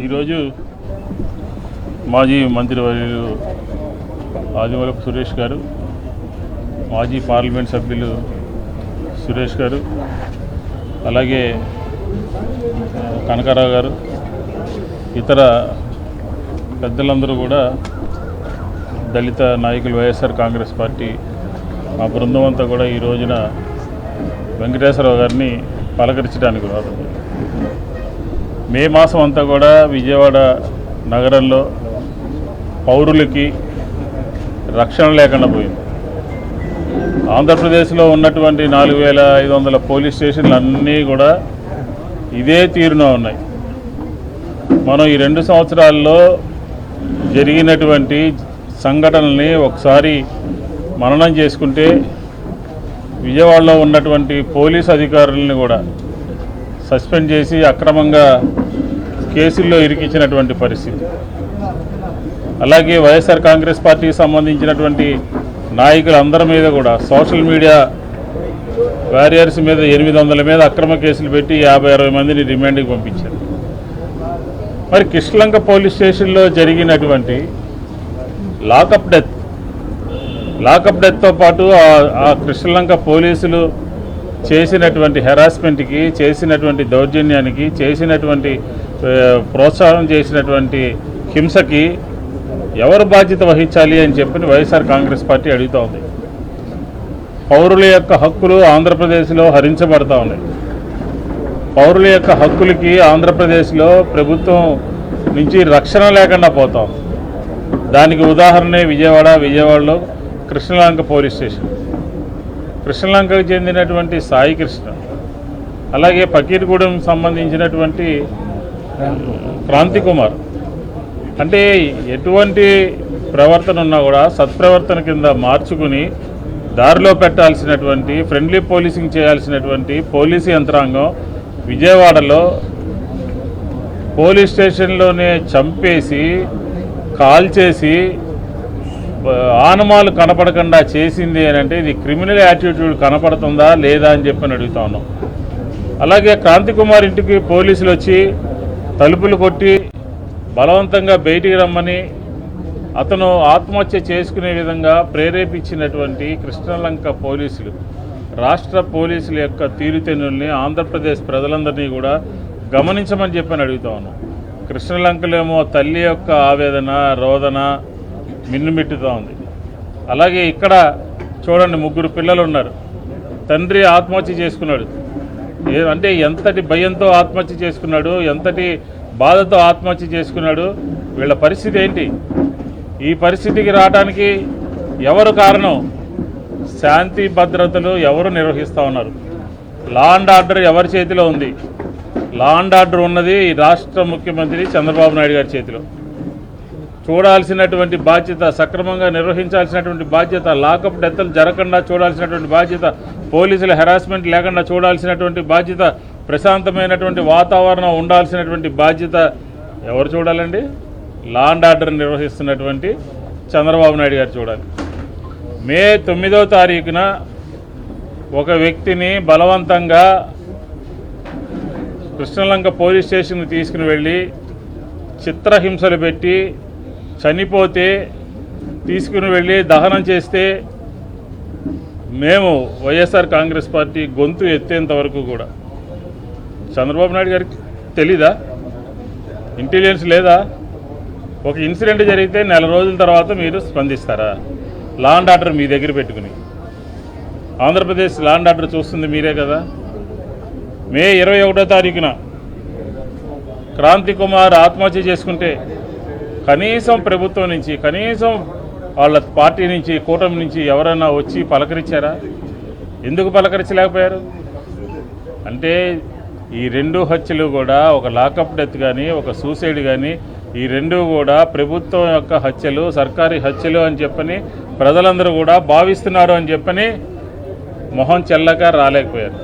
ఈరోజు మాజీ మంత్రివర్యులు ఆదిమూలపు సురేష్ గారు, మాజీ పార్లమెంట్ సభ్యులు సురేష్ గారు, అలాగే కనకారావు గారు, ఇతర పెద్దలందరూ కూడా దళిత నాయకులు వైఎస్ఆర్ కాంగ్రెస్ పార్టీ మా బృందం అంతా కూడా ఈ రోజున వెంకటేశ్వరరావు గారిని పలకరించడానికి రాదు. మే మాసం అంతా కూడా విజయవాడ నగరంలో పౌరులకి రక్షణ లేకుండా పోయింది. ఆంధ్రప్రదేశ్లో ఉన్నటువంటి 4500 పోలీస్ స్టేషన్లు అన్నీ కూడా ఇదే తీరున ఉన్నాయి. మనం ఈ 2 సంవత్సరాల్లో జరిగినటువంటి సంఘటనల్ని ఒకసారి మననం చేసుకుంటే విజయవాడలో ఉన్నటువంటి పోలీస్ అధికారులని కూడా సస్పెండ్ చేసి అక్రమంగా కేసుల్లో ఇరికించినటువంటి పరిస్థితి. అలాగే వైఎస్ఆర్ కాంగ్రెస్ పార్టీకి సంబంధించినటువంటి నాయకులందరి మీద కూడా సోషల్ మీడియా వారియర్స్ మీద 800 మీద అక్రమ కేసులు పెట్టి 50-60 మందిని రిమాండ్కి పంపించారు. మరి కృష్ణలంక పోలీస్ స్టేషన్లో జరిగినటువంటి లాకప్ డెత్తో పాటు ఆ కృష్ణలంక పోలీసులు చేసినటువంటి హెరాస్మెంట్కి, చేసినటువంటి దౌర్జన్యానికి, చేసినటువంటి ప్రోత్సాహం చేసినటువంటి హింసకి ఎవరు బాధ్యత వహించాలి అని చెప్పి వైఎస్ఆర్ కాంగ్రెస్ పార్టీ అడుగుతూ ఉంది. పౌరుల యొక్క హక్కులు ఆంధ్రప్రదేశ్లో హరించబడతా ఉన్నాయి. పౌరుల యొక్క హక్కులకి ఆంధ్రప్రదేశ్లో ప్రభుత్వం నుంచి రక్షణ లేకుండా పోతా ఉంది. దానికి ఉదాహరణే విజయవాడలో కృష్ణలంక పోలీస్ స్టేషన్. కృష్ణలంకకు చెందినటువంటి సాయి కృష్ణ, అలాగే పకీర్గూడెం సంబంధించినటువంటి క్రాంతి కుమార్, అంటే ఎటువంటి ప్రవర్తన ఉన్నా కూడా సత్ప్రవర్తన కింద మార్చుకుని దారిలో పెట్టాల్సినటువంటి, ఫ్రెండ్లీ పోలీసింగ్ చేయాల్సినటువంటి పోలీసు యంత్రాంగం విజయవాడలో పోలీస్ స్టేషన్లోనే చంపేసి, కాల్చేసి, ఆనమాలు కనపడకుండా చేసింది అని అంటే ఇది క్రిమినల్ యాటిట్యూడ్ కనపడుతుందా లేదా అని చెప్పని అడుగుతా ఉన్నాం. అలాగే క్రాంతి కుమార్ ఇంటికి పోలీసులు వచ్చి తలుపులు కొట్టి బలవంతంగా బయటికి రమ్మని అతను ఆత్మహత్య చేసుకునే విధంగా ప్రేరేపించినటువంటి కృష్ణలంక పోలీసులు, రాష్ట్ర పోలీసుల యొక్క తీరుతెన్నుల్ని ఆంధ్రప్రదేశ్ ప్రజలందరినీ కూడా గమనించమని చెప్పని అడుగుతా ఉన్నాం. కృష్ణలంకలేమో తల్లి యొక్క ఆవేదన, రోదన మిన్నుమిట్టుతూ ఉంది. అలాగే ఇక్కడ చూడండి, 3 పిల్లలు ఉన్నారు. తండ్రి ఆత్మహత్య చేసుకున్నాడు. అంటే ఎంతటి భయంతో ఆత్మహత్య చేసుకున్నాడు, ఎంతటి బాధతో ఆత్మహత్య చేసుకున్నాడు. వీళ్ళ పరిస్థితి ఏంటి? ఈ పరిస్థితికి రావడానికి ఎవరు కారణం? శాంతి భద్రతలు ఎవరు నిర్వహిస్తూ ఉన్నారు? లా అండ్ ఆర్డర్ ఎవరి చేతిలో ఉంది? లా అండ్ ఆర్డర్ ఉన్నది ఈ రాష్ట్ర ముఖ్యమంత్రి చంద్రబాబు నాయుడు గారి చేతిలో. చూడాల్సినటువంటి బాధ్యత, సక్రమంగా నిర్వహించాల్సినటువంటి బాధ్యత, లాకప్ డెత్లు జరగకుండా చూడాల్సినటువంటి బాధ్యత, పోలీసుల హెరాస్మెంట్ లేకుండా చూడాల్సినటువంటి బాధ్యత, ప్రశాంతమైనటువంటి వాతావరణం ఉండాల్సినటువంటి బాధ్యత ఎవరు చూడాలండి? లా అండ్ ఆర్డర్ నిర్వహిస్తున్నటువంటి చంద్రబాబు నాయుడు గారు చూడాలి. మే 9వ తారీఖున ఒక వ్యక్తిని బలవంతంగా కృష్ణలంక పోలీస్ స్టేషన్కి తీసుకుని వెళ్ళి చిత్రహింసలు పెట్టి చనిపోతే తీసుకుని వెళ్ళి దహనం చేస్తే మేము వైఎస్ఆర్ కాంగ్రెస్ పార్టీ గొంతు ఎత్తేంత వరకు కూడా చంద్రబాబు నాయుడు గారికి తెలీదా? ఇంటెలిజెన్స్ లేదా? ఒక ఇన్సిడెంట్ జరిగితే 4 రోజుల తర్వాత మీరు స్పందిస్తారా? లా అండ్ ఆర్డర్ మీ దగ్గర పెట్టుకుని, ఆంధ్రప్రదేశ్ లా అండ్ ఆర్డర్ చూస్తుంది మీరే కదా. మే 21వ తారీఖున క్రాంతి కుమార్ ఆత్మహత్య చేసుకుంటే కనీసం ప్రభుత్వం నుంచి, కనీసం వాళ్ళ పార్టీ నుంచి, కూటమి నుంచి ఎవరైనా వచ్చి పలకరించారా? ఎందుకు పలకరించలేకపోయారు? అంటే ఈ 2 హత్యలు కూడా, ఒక లాకప్ డెత్ కానీ, ఒక సూసైడ్ కానీ, ఈ 2 కూడా ప్రభుత్వం యొక్క హత్యలు, సర్కారీ హత్యలు అని చెప్పని ప్రజలందరూ కూడా భావిస్తున్నారు అని చెప్పని మొహం చెల్లక రాలేకపోయారు.